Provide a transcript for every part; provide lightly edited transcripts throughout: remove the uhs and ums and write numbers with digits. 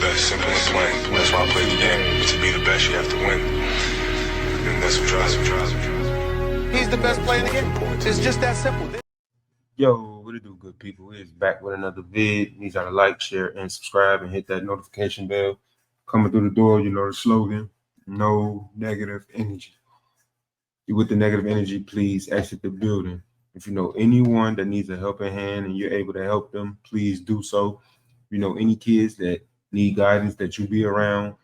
best, simple and plain. That's why I play the game. To be the best, you have to win. And that's what drives me. He's the best player in the game. It's just that simple. Yo, what it do, good people? We is back with another vid. Need y'all to like, share, and subscribe, and hit that notification bell. Coming through the door, you know the slogan: no negative energy. You with the negative energy, please exit the building. If you know anyone that needs a helping hand and you're able to help them, please do so. If you know any kids that need guidance that you be around,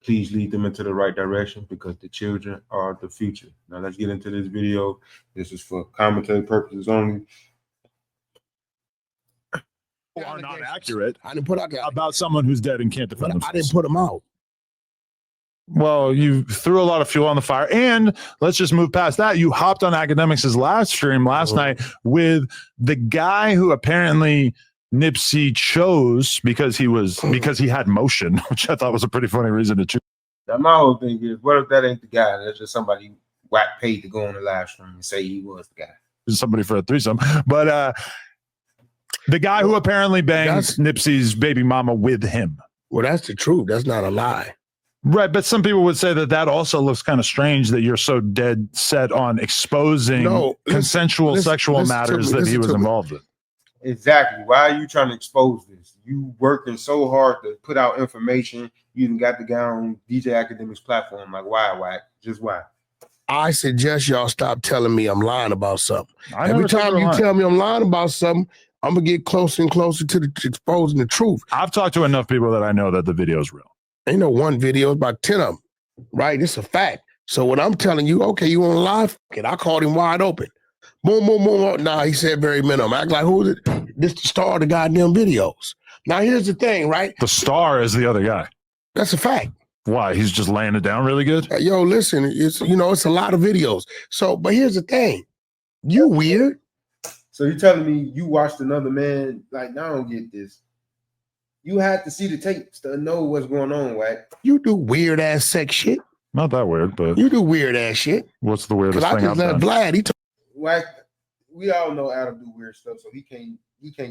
please lead them into the right direction, because the children are the future. Now let's get into this video. This is for commentary purposes only. Are not accurate. I didn't put out about someone who's dead and can't defend themselves. I didn't put them out. Well, you threw a lot of fuel on the fire, and let's just move past that. You hopped on Academics' last stream last night with the guy who apparently Nipsey chose because he had motion, which I thought was a pretty funny reason to choose. Now my whole thing is, what if that ain't the guy? That's just somebody Wack paid to go on the live stream and say he was the guy. Somebody for a threesome, but the guy who apparently banged Nipsey's baby mama with him. Well, that's the truth. That's not a lie. Right, but some people would say that also looks kind of strange that you're so dead set on exposing consensual sexual matters that he was involved in. Exactly. Why are you trying to expose this? You working so hard to put out information. You even got the guy on DJ Academics platform. Like, why, Wack? Just why? I suggest y'all stop telling me I'm lying about something. Every time you tell me I'm lying about something, I'm going to get closer and closer to exposing the truth. I've talked to enough people that I know that the video is real. Ain't no one video, it's about 10 of them, right? It's a fact. So when I'm telling you, okay, you want to lie? Fuck it. I called him wide open. Boom, boom, boom. Nah, he said very minimum. Act like, who is it? This the star of the goddamn videos. Now, here's the thing, right? The star is the other guy. That's a fact. Why? He's just laying it down really good? Yo, listen, it's a lot of videos. So, but here's the thing. You weird. So you're telling me you watched another man? Like, I don't get this. You had to see the tapes to know what's going on, Wack. You do weird ass sex shit. Not that weird, but you do weird ass shit. What's the weirdest thing I've done? Vlad, Wack, we all know Adam do weird stuff, so he can't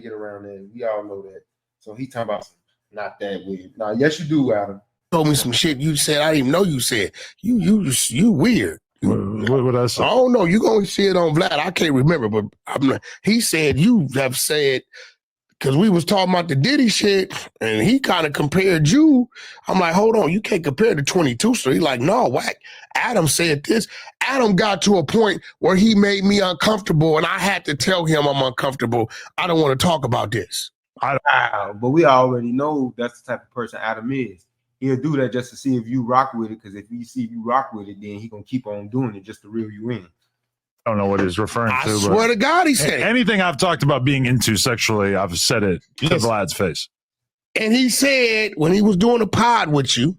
get around that. We all know that. So he talking about not that weird. Nah, yes you do, Adam. Told me some shit you said I didn't even know you said. You weird. What I said? I don't know. You gonna see it on Vlad. I can't remember, but he said you have said, because we was talking about the Diddy shit, and he kind of compared you. I'm like, hold on, you can't compare the 22. So he's like, no, Wack. Adam said this. Adam got to a point where he made me uncomfortable, and I had to tell him I'm uncomfortable. I don't want to talk about this. Wow, but we already know that's the type of person Adam is. He'll do that just to see if you rock with it, because if you see you rock with it, then he gonna keep on doing it just to reel you in. I don't know what he's referring to. I swear to God, he said anything I've talked about being into sexually, I've said it to Vlad's face. And he said when he was doing a pod with you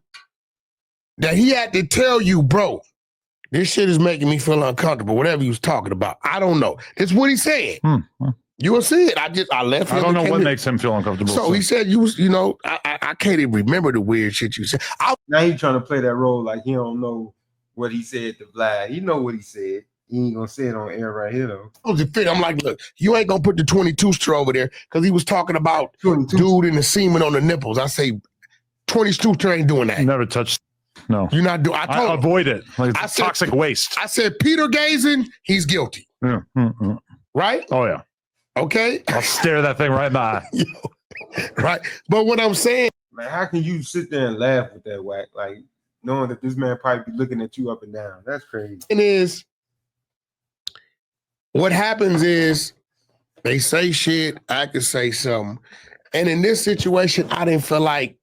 that he had to tell you, bro, this shit is making me feel uncomfortable. Whatever he was talking about, I don't know. That's what he said. You will see it. I left him. I don't know what makes him feel uncomfortable. So he said I can't even remember the weird shit you said. Now he's trying to play that role like he don't know what he said to Vlad. He know what he said. He ain't gonna say it on air right here though. I'm like, look, you ain't gonna put the 22 straw over there because he was talking about 22. Dude in the semen on the nipples. I say 22 straw ain't doing that. Never touched. No, you're not doing. I avoid it. Like I said, toxic waste. I said Peter Gazin, he's guilty. Right? Oh yeah. Okay. I'll stare that thing right in the eye. Right. But what I'm saying, man, how can you sit there and laugh with that, Wack? Like knowing that this man probably be looking at you up and down. That's crazy. It is. What happens is they say shit, I could say something. And in this situation, I didn't feel like,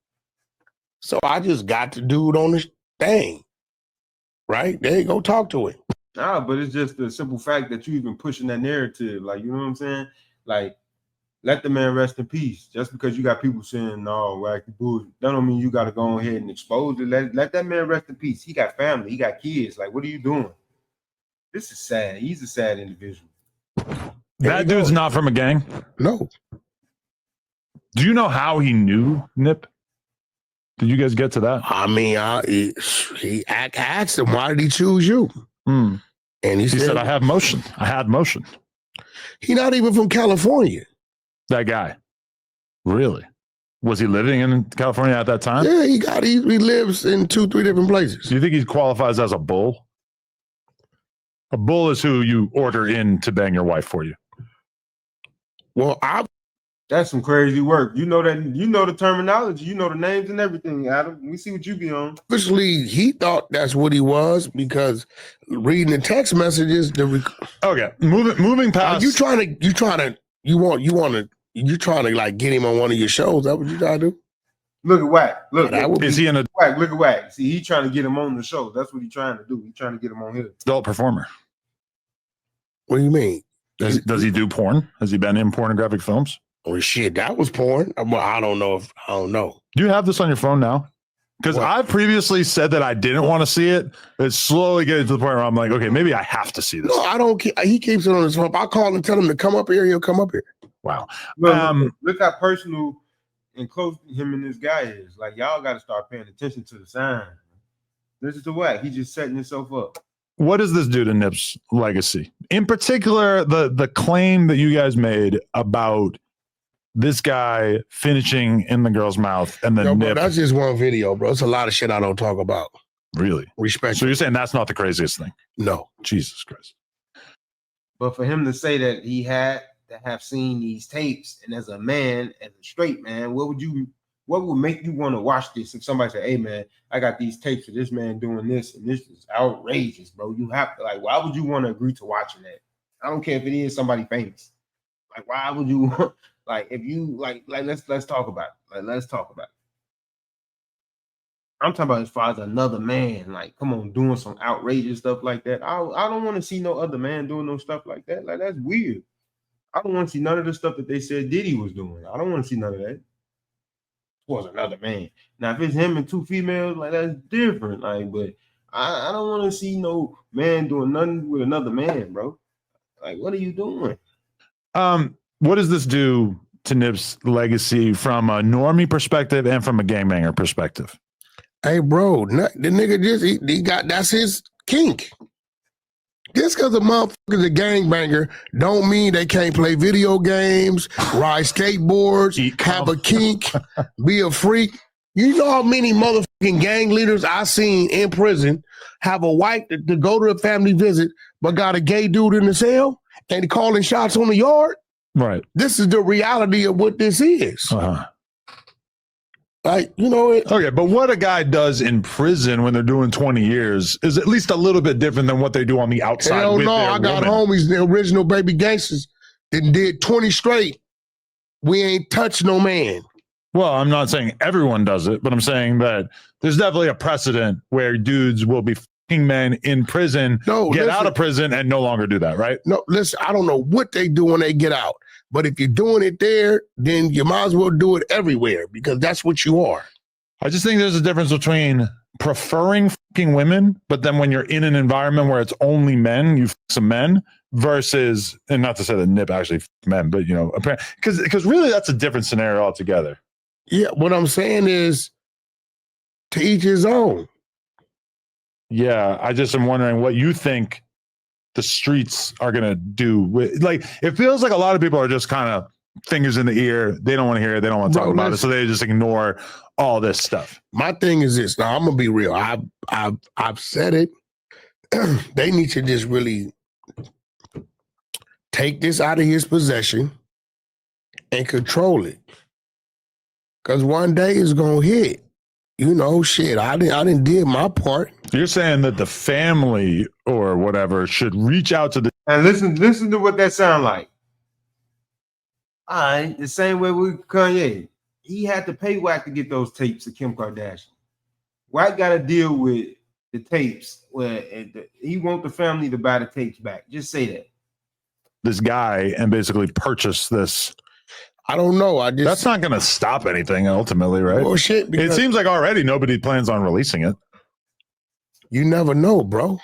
so I just got the dude on the thing. Right? There you go, talk to him. Nah, but it's just the simple fact that you even pushing that narrative. Like, you know what I'm saying? Like, let the man rest in peace. Just because you got people saying, no, Wack, you bullshit, that don't mean you got to go ahead and expose it. Let that man rest in peace. He got family. He got kids. Like, what are you doing? This is sad. He's a sad individual. That dude's not from a gang? No. Do you know how he knew Nip? Did you guys get to that? I mean, he asked him, why did he choose you? And he said, I have motion. I had motion. He's not even from California. That guy. Really? Was he living in California at that time? Yeah, he lives in 2-3 different places. Do you think he qualifies as a bull? A bull is who you order in to bang your wife for you. Well, That's some crazy work. You know that. You know the terminology. You know the names and everything, Adam. We see what you be on. obviously he thought that's what he was because reading the text messages. Okay, moving past. You trying to like get him on one of your shows? That what you trying to do? Look at Wack. Look, is he an Wack? Look at Wack. See, he trying to get him on the show. That's what he's trying to do. He's trying to get him on here. adult performer? What do you mean? Does he do porn? Has he been in pornographic films? Well, shit, that was porn. Well, I don't know. Do you have this on your phone now? Because I've previously said that I didn't want to see it. It's slowly getting to the point where I'm like, okay, maybe I have to see this. No, I don't. He keeps it on his phone. If I call and tell him to come up here, he'll come up here. Wow. Look how personal and close him and this guy is. Like, y'all got to start paying attention to the signs. Listen to Wack. He's just setting himself up. What does this do to Nip's legacy? In particular, the claim that you guys made about this guy finishing in the girl's mouth and then Bro, that's just one video, bro. It's a lot of shit I don't talk about. Really? Respect. So you're saying that's not the craziest thing? No. Jesus Christ. But for him to say that he had to have seen these tapes, and as a man, as a straight man, what would make you want to watch this? If somebody said, "Hey man, I got these tapes of this man doing this, and this is outrageous, bro," you have to, like, why would you want to agree to watching that? I don't care if it is somebody famous. Like, why would you? Like, if you like, let's talk about it. Like, let's talk about it. I'm talking about as far as another man, like, come on, doing some outrageous stuff like that. I don't want to see no other man doing no stuff like that. Like, that's weird. I don't want to see none of the stuff that they said Diddy was doing. I don't want to see none of that. It was another man. Now, if it's him and two females, like, that's different. Like, but I don't want to see no man doing nothing with another man, bro. Like, what are you doing? What does this do to Nip's legacy from a normie perspective and from a gangbanger perspective? Hey, bro, the nigga just he got, that's his kink. Just because a motherfucker's a gangbanger don't mean they can't play video games, ride skateboards, have a kink, be a freak. You know how many motherfucking gang leaders I seen in prison have a wife to go to a family visit, but got a gay dude in the cell and calling shots on the yard? Right. This is the reality of what this is. Uh-huh. Like, you know it. Okay, but what a guy does in prison when they're doing 20 years is at least a little bit different than what they do on the outside. Hell with no, their I got woman. homies, the original baby gangsters that did 20 straight. We ain't touched no man. Well, I'm not saying everyone does it, but I'm saying that there's definitely a precedent where dudes will be fucking men in prison, get out of prison, and no longer do that, right? No, listen, I don't know what they do when they get out. But if you're doing it there, then you might as well do it everywhere because that's what you are. I just think there's a difference between preferring fucking women, but then when you're in an environment where it's only men, you fuck some men, versus, and not to say that Nip actually fuck men, but you know, because really that's a different scenario altogether. Yeah, what I'm saying is to each his own. Yeah, I just am wondering what you think the streets are going to do with, like, it feels like a lot of people are just kind of fingers in the ear. They don't want to hear it. They don't want to talk about it. So they just ignore all this stuff. My thing is this. Now I'm going to be real. I've said it. They need to just really take this out of his possession and control it. Because one day it's going to hit. You know, shit, I didn't did my part. You're saying that the family or whatever should reach out to the... And listen to what that sound like. All right, the same way with Kanye. He had to pay Wack to get those tapes of Kim Kardashian. Wack got to deal with the tapes where he want the family to buy the tapes back. Just say that. This guy and basically purchase this. I don't know. That's not going to stop anything ultimately, right? Well, shit, it seems like already nobody plans on releasing it. You never know, bro.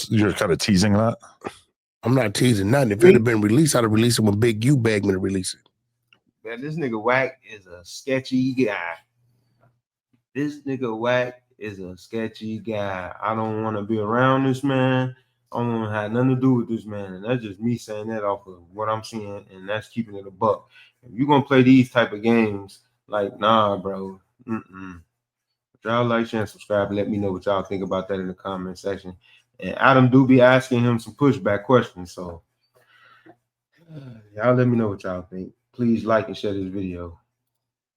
You're kind of teasing that? I'm not teasing nothing. If it had been released, I'd have released it when Big U begged me to release it. Man, this nigga Wack is a sketchy guy. This nigga Wack is a sketchy guy. I don't want to be around this man. I don't want to have nothing to do with this man. And that's just me saying that off of what I'm seeing, and that's keeping it a buck. If you're going to play these type of games Like, nah, bro. Y'all like, share, and subscribe, and let me know what y'all think about that in the comment section. And Adam do be asking him some pushback questions, so y'all let me know what y'all think. Please like and share this video.